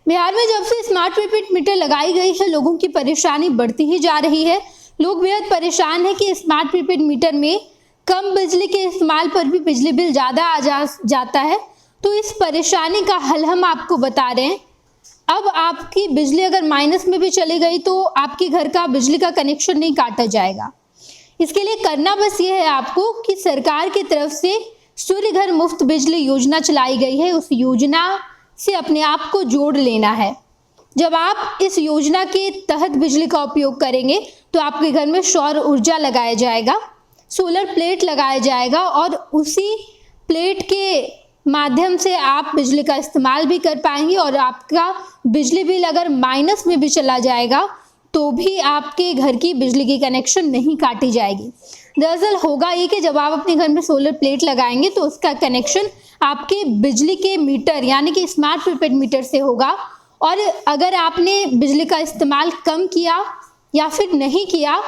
बिहार में जब से स्मार्ट प्रीपेड मीटर लगाई गई है, लोगों की परेशानी बढ़ती ही जा रही है। लोग बेहद परेशान है कि स्मार्ट प्रीपेड मीटर में कम बिजली के इस्तेमाल पर भी बिजली बिल ज़्यादा जाता है। तो इस परेशानी का हल हम आपको बता रहे हैं। अब आपकी बिजली अगर माइनस में भी चली गई तो आपके घर का बिजली का कनेक्शन नहीं काटा जाएगा। इसके लिए करना बस ये है आपको कि सरकार की तरफ से सूर्य घर मुफ्त बिजली योजना चलाई गई है, उस योजना से अपने आप को जोड़ लेना है। जब आप इस योजना के तहत बिजली का उपयोग करेंगे तो आपके घर में सौर ऊर्जा लगाया जाएगा, सोलर प्लेट लगाया जाएगा और उसी प्लेट के माध्यम से आप बिजली का इस्तेमाल भी कर पाएंगे और आपका बिजली बिल अगर माइनस में भी चला जाएगा तो भी आपके घर की बिजली की कनेक्शन नहीं काटी जाएगी। दरअसल होगा ये कि जब आप अपने घर में सोलर प्लेट लगाएंगे तो उसका कनेक्शन आपके बिजली के मीटर यानी कि स्मार्ट प्रीपेड मीटर से होगा, और अगर आपने बिजली का इस्तेमाल कम किया या फिर नहीं किया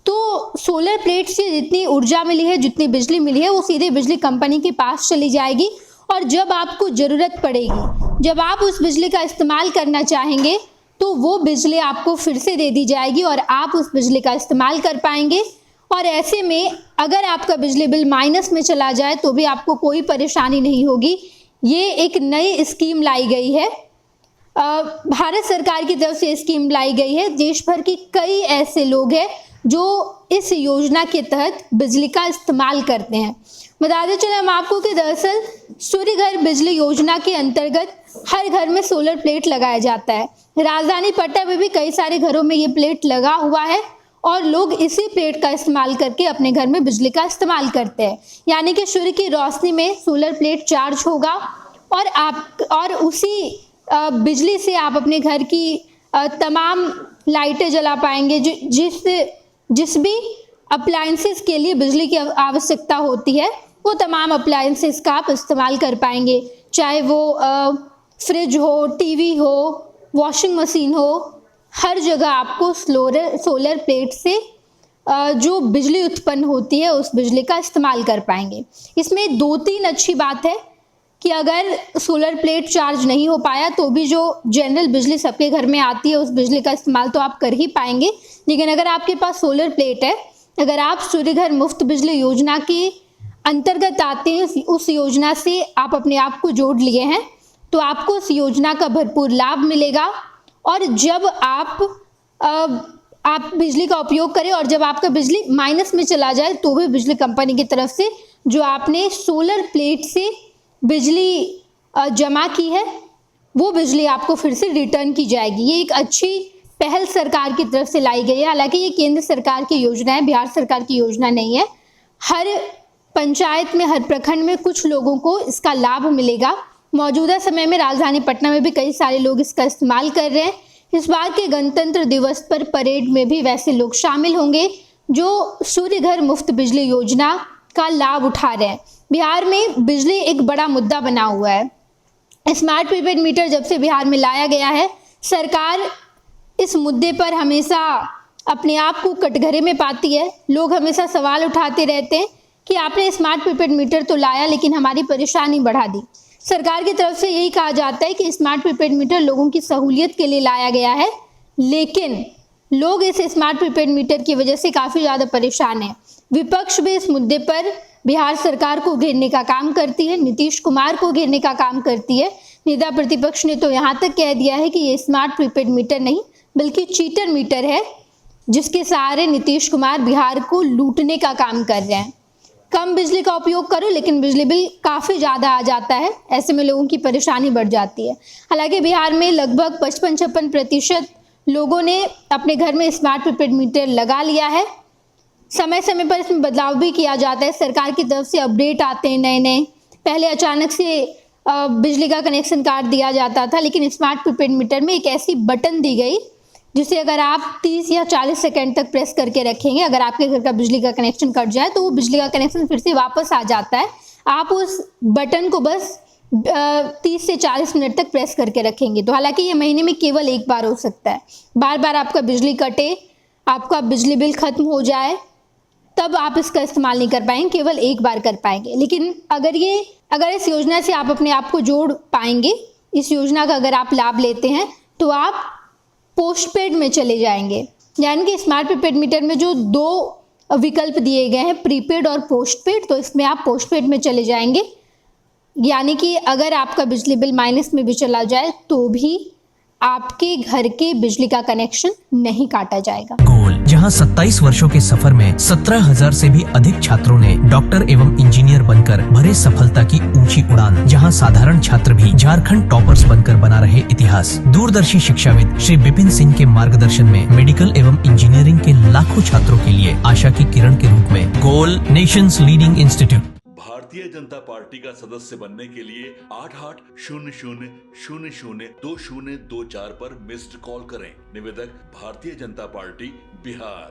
तो सोलर प्लेट से जितनी ऊर्जा मिली है, जितनी बिजली मिली है, वो सीधे बिजली कंपनी के पास चली जाएगी और जब आपको ज़रूरत पड़ेगी, जब आप उस बिजली का इस्तेमाल करना चाहेंगे तो वो बिजली आपको फिर से दे दी जाएगी और आप उस बिजली का इस्तेमाल कर पाएंगे। और ऐसे में अगर आपका बिजली बिल माइनस में चला जाए तो भी आपको कोई परेशानी नहीं होगी। ये एक नई स्कीम लाई गई है, भारत सरकार की तरफ से स्कीम लाई गई है। देश भर के कई ऐसे लोग हैं जो इस योजना के तहत बिजली का इस्तेमाल करते हैं। बताते चले हम आपको कि दरअसल सूर्य घर बिजली योजना के अंतर्गत हर घर में सोलर प्लेट लगाया जाता है। राजधानी पटना में भी कई सारे घरों में ये प्लेट लगा हुआ है और लोग इसी प्लेट का इस्तेमाल करके अपने घर में बिजली का इस्तेमाल करते हैं। यानी कि सूर्य की रोशनी में सोलर प्लेट चार्ज होगा और उसी बिजली से आप अपने घर की तमाम लाइटें जला पाएंगे। जिस भी अप्लायंसेस के लिए बिजली की आवश्यकता होती है वो तमाम अप्लायंसेस का आप इस्तेमाल कर पाएंगे, चाहे वो फ्रिज हो, टीवी हो, वॉशिंग मशीन हो। हर जगह आपको सोलर प्लेट से जो बिजली उत्पन्न होती है उस बिजली का इस्तेमाल कर पाएंगे। इसमें 2-3 अच्छी बात है कि अगर सोलर प्लेट चार्ज नहीं हो पाया तो भी जो जनरल बिजली सबके घर में आती है उस बिजली का इस्तेमाल तो आप कर ही पाएंगे। लेकिन अगर आपके पास सोलर प्लेट है, अगर आप सूर्य घर मुफ्त बिजली योजना के अंतर्गत आते हैं, उस योजना से आप अपने आप को जोड़ लिए हैं, तो आपको उस योजना का भरपूर लाभ मिलेगा। और जब आप बिजली का उपयोग करें और जब आपका बिजली माइनस में चला जाए तो भी बिजली कंपनी की तरफ से जो आपने सोलर प्लेट से बिजली जमा की है वो बिजली आपको फिर से रिटर्न की जाएगी। ये एक अच्छी पहल सरकार की तरफ से लाई गई है। हालांकि ये केंद्र सरकार की योजना है, बिहार सरकार की योजना नहीं है। हर पंचायत में, हर प्रखंड में कुछ लोगों को इसका लाभ मिलेगा। मौजूदा समय में राजधानी पटना में भी कई सारे लोग इसका इस्तेमाल कर रहे हैं। इस बार के गणतंत्र दिवस पर परेड में भी वैसे लोग शामिल होंगे जो सूर्य घर मुफ्त बिजली योजना का लाभ उठा रहे हैं। बिहार में बिजली एक बड़ा मुद्दा बना हुआ है। स्मार्ट प्रीपेड मीटर जब से बिहार में लाया गया है, सरकार इस मुद्दे पर हमेशा अपने आप को कटघरे में पाती है। लोग हमेशा सवाल उठाते रहते हैं कि आपने स्मार्ट प्रीपेड मीटर तो लाया लेकिन हमारी परेशानी बढ़ा दी। सरकार की तरफ से यही कहा जाता है कि स्मार्ट प्रीपेड मीटर लोगों की सहूलियत के लिए लाया गया है, लेकिन लोग इस स्मार्ट प्रीपेड मीटर की वजह से काफ़ी ज़्यादा परेशान हैं। विपक्ष भी इस मुद्दे पर बिहार सरकार को घेरने का काम करती है, नीतीश कुमार को घेरने का काम करती है। नेता प्रतिपक्ष ने तो यहाँ तक कह दिया है कि ये स्मार्ट प्रीपेड मीटर नहीं बल्कि चीटर मीटर है, जिसके सहारे नीतीश कुमार बिहार को लूटने का काम कर रहे हैं। कम बिजली का उपयोग करो लेकिन बिजली बिल काफ़ी ज़्यादा आ जाता है, ऐसे में लोगों की परेशानी बढ़ जाती है। हालांकि बिहार में लगभग 55-56% लोगों ने अपने घर में स्मार्ट प्रीपेड मीटर लगा लिया है। समय समय पर इसमें बदलाव भी किया जाता है, सरकार की तरफ से अपडेट आते हैं नए। पहले अचानक से बिजली का कनेक्शन काट दिया जाता था, लेकिन स्मार्ट प्रीपेड मीटर में एक ऐसी बटन दी गई जिसे अगर आप 30 या 40 सेकंड तक प्रेस करके रखेंगे, अगर आपके घर का बिजली का कनेक्शन कट जाए तो वो बिजली का कनेक्शन फिर से वापस आ जाता है। आप उस बटन को बस 30 से 40 मिनट तक प्रेस करके रखेंगे। तो हालांकि ये महीने में केवल एक बार हो सकता है। बार बार आपका बिजली कटे, आपका बिजली बिल खत्म हो जाए, तब आप इसका इस्तेमाल नहीं कर पाएंगे, केवल एक बार कर पाएंगे। लेकिन अगर इस योजना से आप अपने आप को जोड़ पाएंगे इस योजना का अगर आप लाभ लेते हैं तो आप पोस्टपेड में चले जाएंगे। यानी कि स्मार्ट प्रीपेड मीटर में जो दो विकल्प दिए गए हैं, प्रीपेड और पोस्टपेड, तो इसमें आप पोस्टपेड में चले जाएंगे। यानी कि अगर आपका बिजली बिल माइनस में भी चला जाए तो भी आपके घर के बिजली का कनेक्शन नहीं काटा जाएगा। गोल, जहां 27 वर्षों के सफर में 17,000 से भी अधिक छात्रों ने डॉक्टर एवं इंजीनियर बनकर भरे सफलता की ऊंची उड़ान, जहां साधारण छात्र भी झारखंड टॉपर्स बनकर बना रहे इतिहास। दूरदर्शी शिक्षाविद श्री विपिन सिंह के मार्गदर्शन में मेडिकल एवं इंजीनियरिंग के लाखों छात्रों के लिए आशा की किरण के रूप में गोल, Nations leading institute. Bharatiya Janata party का सदस्य बनने के लिए 8800002024 पर मिस्ड कॉल करें। निवेदक भारतीय जनता पार्टी बिहार।